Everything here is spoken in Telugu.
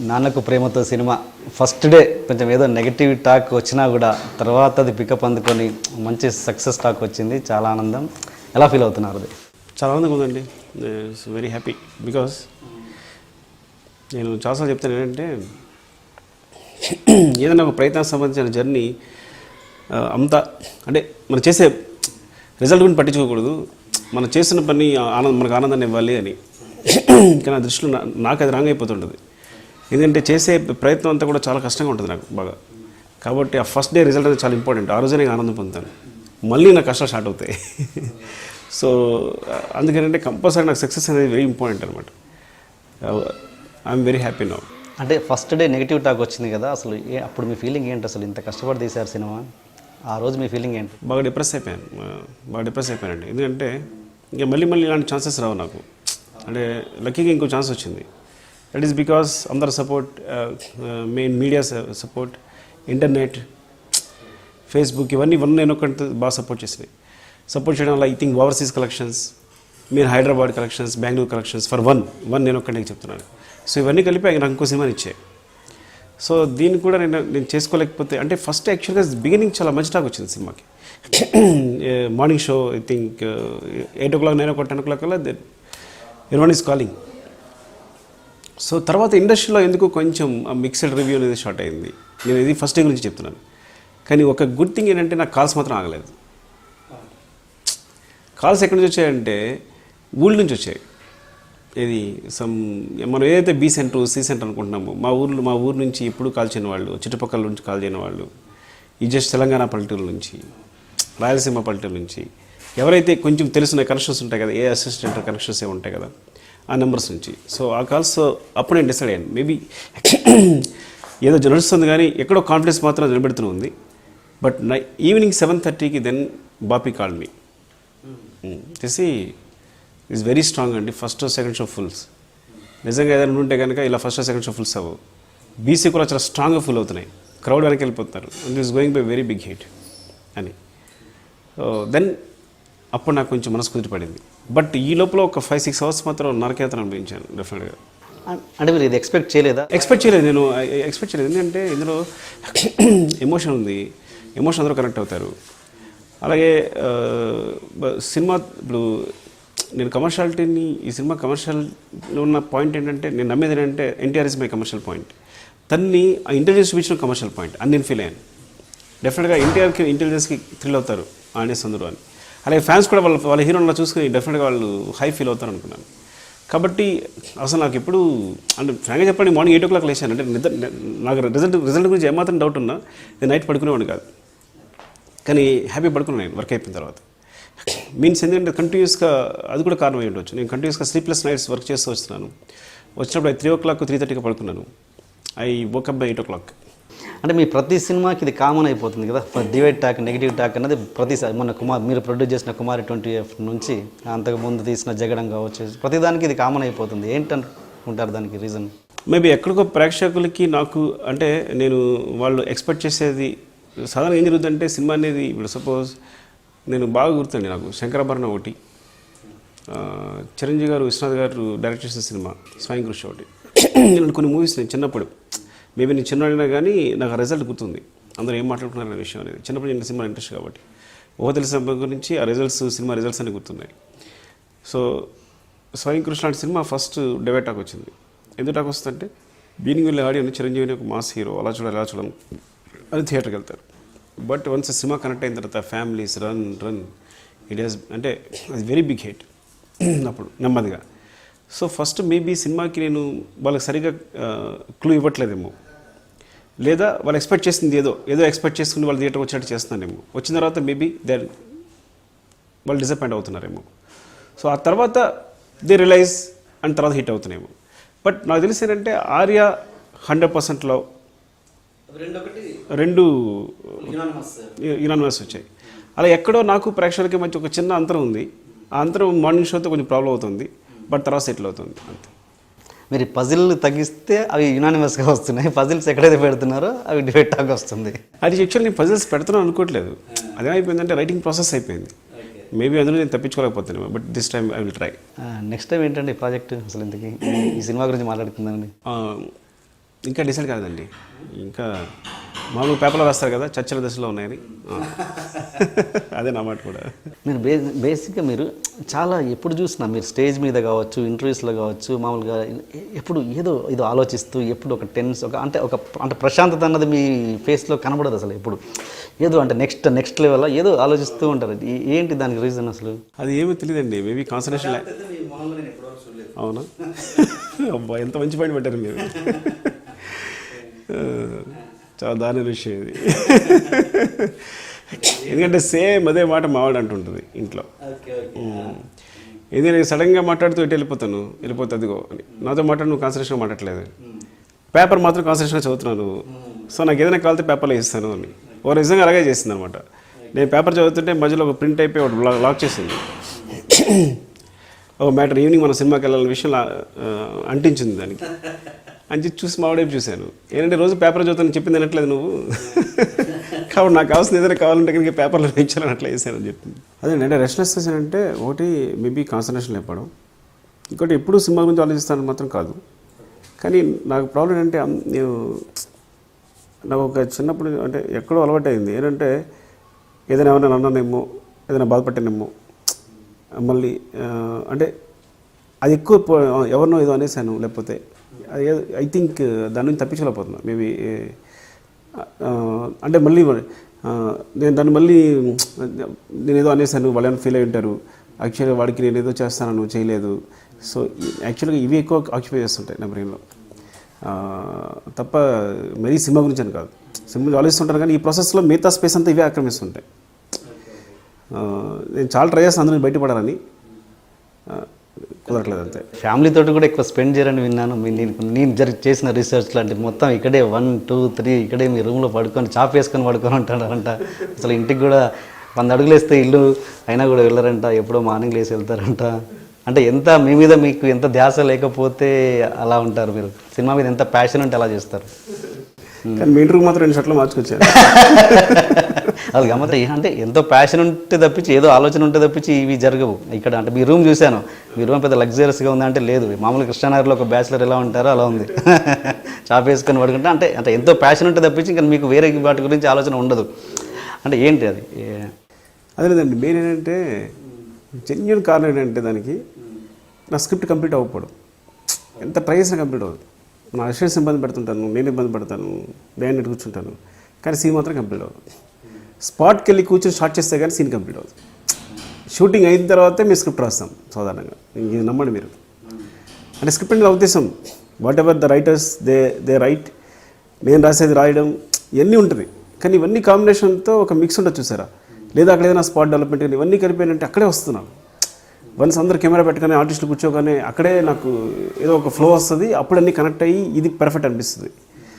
Nannaku Prematho cinema first day కొంచెం ఏదో నెగిటివ్ టాక్ వచ్చినా కూడా తర్వాత అది పికప్ అందుకొని మంచి సక్సెస్ టాక్ వచ్చింది. చాలా ఆనందం. ఎలా ఫీల్ అవుతున్నారు? అది చాలా ఆనందంగా ఉందండి. వెరీ హ్యాపీ బికాస్ నేను చాలాసార్లు చెప్తాను ఏంటంటే ఏదైనా ఒక ప్రయత్నానికి సంబంధించిన జర్నీ అంతా అంటే మనం చేసే రిజల్ట్ గురించి పట్టించుకోకూడదు, మనం చేస్తున్న పని మనకు ఆనందాన్ని ఇవ్వాలి అని. కానీ నా దృష్టిలో నాకు అది రాంగ్ అయిపోతుంటుంది. ఎందుకంటే చేసే ప్రయత్నం అంతా కూడా చాలా కష్టంగా ఉంటుంది నాకు బాగా. కాబట్టి ఆ ఫస్ట్ డే రిజల్ట్ అనేది చాలా ఇంపార్టెంట్. ఆ రోజే నేను ఆనందం పొందుతాను, మళ్ళీ నా కష్టాలు స్టార్ట్ అవుతాయి. సో అందుకనంటే కంపల్సరీ నాకు సక్సెస్ అనేది వెరీ ఇంపార్టెంట్ అనమాట. I'm very happy now. అంటే ఫస్ట్ డే నెగిటివ్ టాక్ వచ్చింది కదా, అసలు అప్పుడు మీ ఫీలింగ్ ఏంటి? అసలు ఇంత కష్టపడి తీశారు సినిమా, ఆ రోజు మీ ఫీలింగ్ ఏంటి? బాగా డిప్రెస్ అయిపోయానండి. ఎందుకంటే ఇంకా మళ్ళీ ఇలాంటి ఛాన్సెస్ రావు నాకు. అంటే లక్కీగా ఇంకో ఛాన్స్ వచ్చింది. దట్ ఈస్ బికాస్ అందరు support, main media support, internet, Facebook, ఇవన్నీ నేను ఒకటి బాగా సపోర్ట్ చేసినాయి. సపోర్ట్ చేయడం వల్ల ఐ థింక్ ఓవర్సీస్ కలెక్షన్స్, మీరు Hyderabad collections, Bengaluru collections for one నేను ఒక్కడికి చెప్తున్నాను. సో ఇవన్నీ కలిపి నాకు ఇంకో సినిమాని ఇచ్చాయి. సో దీన్ని కూడా నేను చేసుకోలేకపోతే, అంటే ఫస్ట్ యాక్చువల్గా బిగినింగ్ చాలా మంచి టాక్ వచ్చింది సినిమాకి. Morning show I think 8 o'clock 9 o'clock 10 o'clock కల్లా ఎవ్రీవన్ ఈజ్ కాలింగ్. సో తర్వాత ఇండస్ట్రీలో ఎందుకు కొంచెం మిక్స్డ్ రివ్యూ అనేది షార్ట్ అయింది. నేను ఇది ఫస్ట్ డే గురించి చెప్తున్నాను. కానీ ఒక గుడ్ థింగ్ ఏంటంటే నాకు కాల్స్ మాత్రం ఆగలేదు. కాల్స్ ఎక్కడి నుంచి వచ్చాయంటే ఊళ్ళ నుంచి వచ్చాయి. ఇది మనం ఏదైతే బీ సెంటర్ సి సెంటర్ అనుకుంటున్నామో, మా ఊరు నుంచి ఎప్పుడు కాల్ చేయని వాళ్ళు, చుట్టుపక్కల నుంచి కాల్ చేయని వాళ్ళు, ఈ జస్ట్ తెలంగాణ పల్లెటూరు నుంచి, రాయలసీమ పల్లెటూరు నుంచి, ఎవరైతే కొంచెం తెలిసిన కనెక్షన్స్ ఉంటాయి కదా, ఏ అసిస్టెంట్ కనెక్షన్స్ ఏ ఉంటాయి కదా, ఆ నెంబర్స్ నుంచి. సో ఆ కాల్స్ అప్పుడు నేను డిసైడ్ అయ్యాను, మేబీ ఏదో నడుస్తుంది కానీ ఎక్కడో కాన్ఫిడెన్స్ మాత్రం నిలబెడుతూ ఉంది. బట్ ఈవినింగ్ 7:30కి దెన్ బాపీ కాల్ మీ చేసి ఈజ్ వెరీ స్ట్రాంగ్ అండి. ఫస్ట్ సెకండ్ షో ఫుల్స్ నిజంగా ఏదైనా ఉంటే కనుక ఇలా ఫస్ట్ సెకండ్ షో ఫుల్స్ అవ్వవు. బీసీ కూడా చాలా స్ట్రాంగ్గా ఫుల్ అవుతున్నాయి, క్రౌడ్ వెనక్కి వెళ్ళిపోతున్నారు. And is going by very big hit అని. దెన్ అప్పుడు నాకు కొంచెం మనసు కుదిరిపడింది. బట్ ఈ లోపల ఒక 5-6 hours మాత్రం నరకేతను అనిపించాను డెఫినెట్గా. అంటే మీరు ఇది ఎక్స్పెక్ట్ చేయలేదా? ఎక్స్పెక్ట్ చేయలేదు, నేను ఎక్స్పెక్ట్ చేయలేదు. ఎందుకంటే ఇందులో ఎమోషన్ ఉంది, ఎమోషన్ అందరూ కనెక్ట్ అవుతారు. అలాగే సినిమా ఇప్పుడు నేను కమర్షియాలిటీని, ఈ సినిమా కమర్షియల్లో ఉన్న పాయింట్ ఏంటంటే, నేను నమ్మేది ఏంటంటే NTR is my commercial point. తన్ని ఆ ఇంటెలిజెన్స్ చూపించిన కమర్షియల్ పాయింట్ అని నేను ఫీల్ అయ్యాను. డెఫినెట్గా ఎన్టీఆర్కి ఇంటెలిజెన్స్కి థ్రిల్ అవుతారు ఆడియన్స్ అందరూ అని. అలాగే ఫ్యాన్స్ కూడా వాళ్ళ హీరోని చూసుకుని డెఫినెట్గా వాళ్ళు హై ఫీల్ అవుతారు అనుకున్నాను. కాబట్టి అసలు నాకు ఎప్పుడు, అంటే ఫ్రాంక్గా చెప్పండి, మార్నింగ్ 8 o'clock లేచాను. అంటే నాకు రిజల్ట్ గురించి ఏమాత్రం డౌట్ ఉన్నా నేను నైట్ పడుకునేవాడిని కాదు. కానీ హ్యాపీ పడుకున్నాను వర్క్ అయిపోయిన తర్వాత. మీన్స్ ఎందుకంటే కంటిన్యూస్గా అది కూడా కారణం అయి ఉండొచ్చు. నేను కంటిన్యూస్గా స్లీప్లెస్ నైట్స్ వర్క్ చేస్తూ వస్తున్నాను. వచ్చినప్పుడు 3 o'clock 3:30కి పడుకున్నాను. I woke up by 8 o'clock. అంటే మీ ప్రతి సినిమాకి ఇది కామన్ అయిపోతుంది కదా, డివైడ్ టాక్, నెగిటివ్ టాక్ అన్నది ప్రతిసారి. మన మీరు ప్రొడ్యూస్ చేసిన కుమారి 20F నుంచి అంతకుముందు తీసిన జగడం కావచ్చు, ప్రతిదానికి ఇది కామన్ అయిపోతుంది. ఏంటనుకుంటారు దానికి రీజన్? మేబీ ఎక్కడికో ప్రేక్షకులకి నాకు, అంటే నేను వాళ్ళు ఎక్స్పెక్ట్ చేసేది సాధారణంగా ఏం జరుగుతుందంటే, సినిమా అనేది ఇప్పుడు సపోజ్ నేను బాగా గుర్తండి నాకు శంకరాభరణం ఒకటి, చిరంజీవి గారు విశ్వనాథ్ గారు డైరెక్ట్ చేసిన సినిమా స్వయం కృషి ఒకటి. నేను కొన్ని మూవీస్ నేను చిన్నప్పుడు, మేబీ నేను చిన్నవాడినా కానీ నాకు ఆ రిజల్ట్ గుర్తుంది, అందరూ ఏం మాట్లాడుకున్నారనే విషయం అనేది. చిన్నప్పుడు నేను సినిమా ఇంట్రెస్ట్ కాబట్టి ఓహో తెలిసిన గురించి ఆ రిజల్ట్స్, సినిమా రిజల్ట్స్ అన్నీ గుర్తున్నాయి. సో స్వయం కృషి లాంటి సినిమా ఫస్ట్ డివైడ్ టాక్ వచ్చింది. ఎందుకు టాక్ వస్తుందంటే, బీనింగ్ వెళ్ళే ఆడియో చిరంజీవిని ఒక మాస్ హీరో, అలా చూడాలి ఎలా చూడడం అని థియేటర్కి వెళ్తారు. బట్ వన్స్ సినిమా కనెక్ట్ అయిన తర్వాత ఫ్యామిలీస్ రన్ ఇట్ హాస్, అంటే అది వెరీ బిగ్ హిట్ అప్పుడు నెమ్మదిగా. సో ఫస్ట్ మేబీ సినిమాకి నేను వాళ్ళకి సరిగా క్లూ ఇవ్వట్లేదేమో, లేదా వాళ్ళు ఎక్స్పెక్ట్ చేసింది ఏదో ఎక్స్పెక్ట్ చేసుకుని వాళ్ళు థియేటర్ వచ్చేట్టు చేస్తున్నారేమో. వచ్చిన తర్వాత మేబీ వాళ్ళు డిసప్పాయింట్ అవుతున్నారేమో. సో ఆ తర్వాత దే రియలైజ్ అండ్ తర్వాత హిట్ అవుతున్నాయేమో. బట్ నాకు తెలిసి ఏంటంటే ఆర్య 100%లో రెండు యునానిమస్ వచ్చాయి. అలా ఎక్కడో నాకు ప్రేక్షకులకి మధ్య ఒక చిన్న అంతరం ఉంది. ఆ అంతరం మార్నింగ్ షోతో కొంచెం ప్రాబ్లం అవుతుంది, బట్ తర్వాత సెటిల్ అవుతుంది అంతే. మీరు పజిల్ తగ్గిస్తే అవి యునానిమస్గా వస్తున్నాయి, పజిల్స్ ఎక్కడైతే పెడుతున్నారో అవి డివైడ్ టాక్ వస్తుంది. అది యాక్చువల్లీ నేను పజిల్స్ పెడుతున్నాను అనుకోవట్లేదు. అదేమైపోయిందంటే రైటింగ్ ప్రాసెస్ అయిపోయింది. మేబీ అందులో నేను తప్పించుకోలేకపోతున్నాను, but this time I will try. Next time ఏంటండి ప్రాజెక్ట్ అసలు? ఇంతకీ ఈ సినిమా గురించి మాట్లాడుతుందండి. ఇంకా డిసైడ్ కాదండి. ఇంకా మామూలుగా పేపర్లో రాస్తారు కదా, చర్చల దశలో ఉన్నాయని. అదే నా మాట కూడా. మీరు బేసిక్గా మీరు చాలా ఎప్పుడు చూసినా మీరు స్టేజ్ మీద కావచ్చు, ఇంటర్వ్యూస్లో కావచ్చు, మామూలుగా ఎప్పుడు ఏదో ఆలోచిస్తూ ఎప్పుడు ఒక టెన్స్ అంటే ప్రశాంతత అన్నది మీ ఫేస్లో కనబడదు అసలు. ఎప్పుడు ఏదో అంటే నెక్స్ట్ లెవెల్లో ఏదో ఆలోచిస్తూ ఉంటారు. ఏంటి దానికి రీజన్ అసలు? అది ఏమీ తెలియదండి. Maybe concentration. అవునా? అబ్బా, ఎంత మంచి పాయింట్ పెట్టారు మీరు. చాలా దారుణ విషయం ఇది. ఎందుకంటే సేమ్ అదే మాట మావాడు అంటుంటుంది ఇంట్లో. ఇది నేను సడన్గా మాట్లాడుతూ ఇటు వెళ్ళిపోతుందిగో అని నాతో మాట్లాడు, నువ్వు కాన్సన్ట్రేషన్గా మాట్లాడలేదు. పేపర్ మాత్రం కాన్సన్ట్రేషన్గా చదువుతున్నావు నువ్వు. సో నాకు ఏదైనా కావాలితే పేపర్లో ఇస్తాను అని. ఓ నిజంగా అలాగే చేసింది అనమాట. నేను పేపర్ చదువుతుంటే మధ్యలో ఒక ప్రింట్ అయిపోయి ఒకటి లాక్ చేసింది. ఓ మ్యాటర్ ఈవినింగ్ మన సినిమాకి వెళ్ళాలనే విషయం అంటించింది దానికి అని చెప్పి చూసి మా వైపు చూశాను. ఏంటంటే రోజు పేపర్ చదువుతాను చెప్పింది అనట్లేదు నువ్వు, కాబట్టి నాకు కావాల్సిన ఏదైనా కావాలంటే కనుక పేపర్లో ఇచ్చాను అట్లా వేసాను అని చెప్పింది. అదేంటే రెస్ట్లెస్నెస్ అంటే ఒకటి మేబీ కాన్సన్ట్రేషన్ లేకపోవడం, ఇంకోటి ఎప్పుడు సినిమా గురించి ఆలోచిస్తానని మాత్రం కాదు. కానీ నాకు ప్రాబ్లం ఏంటంటే నాకు ఒక చిన్నప్పుడు అంటే ఎక్కడో అలవాటు అయింది ఏంటంటే ఏదైనా ఏమైనా అన్నానేమో, ఏదైనా బాధపట్టానేమో, మళ్ళీ అంటే అది ఎక్కువ ఎవరినో ఏదో అనేసాను, లేకపోతే ఐ థింక్ దాని నుంచి తప్పించలేకపోతున్నా మేబీ. అంటే మళ్ళీ నేను దాన్ని మళ్ళీ నేను ఏదో అనేసాను, వాళ్ళు ఏమైనా ఫీల్ అయి ఉంటారు, యాక్చువల్గా వాడికి నేను ఏదో చేస్తాను చేయలేదు. సో యాక్చువల్గా ఇవి ఎక్కువ ఆక్యుపై చేస్తుంటాయి నా బ్రెయిన్లో తప్ప మరీ సినిమా గురించి అని కాదు. సినిమా ఆలోచిస్తుంటాను కానీ ఈ ప్రాసెస్లో మిగతా స్పేస్ అంతా ఇవే ఆక్రమిస్తుంటాయి. నేను చాలా ట్రై చేస్తాను అందరినీ బయటపడాలని, కుదరట్లేదు అంతే. ఫ్యామిలీతో కూడా ఎక్కువ స్పెండ్ చేయరని విన్నాను. నేను చేసిన రీసెర్చ్ లాంటి మొత్తం ఇక్కడే 1, 2, 3 ఇక్కడే మీ రూమ్లో పడుకొని చాప్ వేసుకొని పడుకొని ఉంటాడంట. అసలు ఇంటికి కూడా 100 అడుగులు వేస్తే ఇల్లు అయినా కూడా వెళ్ళారంట, ఎప్పుడో మార్నింగ్ లేసి వెళ్తారంట. అంటే ఎంత మీ మీద మీకు ఎంత ధ్యాస లేకపోతే అలా ఉంటారు మీరు, సినిమా మీద ఎంత ప్యాషన్ ఉంటే అలా చేస్తారు. కానీ మీ ఇంటర్వ్యూ మాత్రం 2 షర్ట్లు మార్చుకొచ్చారు. అది గమ్మత. అంటే ఎంతో ప్యాషన్ ఉంటే తప్పించి ఏదో ఆలోచన ఉంటే తప్పించి ఇవి జరగవు ఇక్కడ. అంటే మీ రూమ్ చూశాను, మీ రూమ్ పెద్ద లగ్జరియస్గా ఉంది అంటే లేదు. మామూలుగా కృష్ణానగర్లో ఒక బ్యాచిలర్ ఎలా ఉంటారో అలా ఉంది. చాప్ వేసుకొని పడుకుంటే అంటే ఎంతో ప్యాషన్ ఉంటే తప్పించి ఇంకా మీకు వేరే వాటి గురించి ఆలోచన ఉండదు. అంటే ఏంటి అది? అదే లేదండి, మెయిన్ ఏంటంటే జెన్యున్ కారణం ఏంటంటే దానికి నా స్క్రిప్ట్ కంప్లీట్ అవ్వకపోవడం. ఎంత ట్రై చేసినా కంప్లీట్ అవ్వదు. నా అసిస్టెంట్స్ ఇబ్బంది పెడుతుంటాను, నేను ఇబ్బంది పడతాను, నేను కూర్చుంటాను, కానీ సీన్ మాత్రం కంప్లీట్ అవ్వదు. స్పాట్కి వెళ్ళి కూర్చొని స్టార్ట్ చేస్తే కానీ సీన్ కంప్లీట్ అవ్వదు. షూటింగ్ అయిన తర్వాతే మేము స్క్రిప్ట్ రాస్తాం సాధారణంగా. ఇది నమ్మండి మీరు. అంటే స్క్రిప్ట్ అంటే ఉద్దేశం what ever the writers they right, నేను రాసేది రాయడం ఇవన్నీ ఉంటుంది. కానీ ఇవన్నీ కాంబినేషన్తో ఒక మిక్స్ ఉంటుంది చూసారా, లేదా అక్కడ ఏదైనా స్పాట్ డెవలప్మెంట్ కానీ ఇవన్నీ కలిపానంటే అక్కడే వస్తున్నాను. వన్స్ అందరు కెమెరా పెట్టుకొని ఆర్టిస్టులు కూర్చోగానే అక్కడే నాకు ఏదో ఒక ఫ్లో వస్తుంది, అప్పుడు అన్నీ కనెక్ట్ అయ్యి ఇది పర్ఫెక్ట్ అనిపిస్తుంది.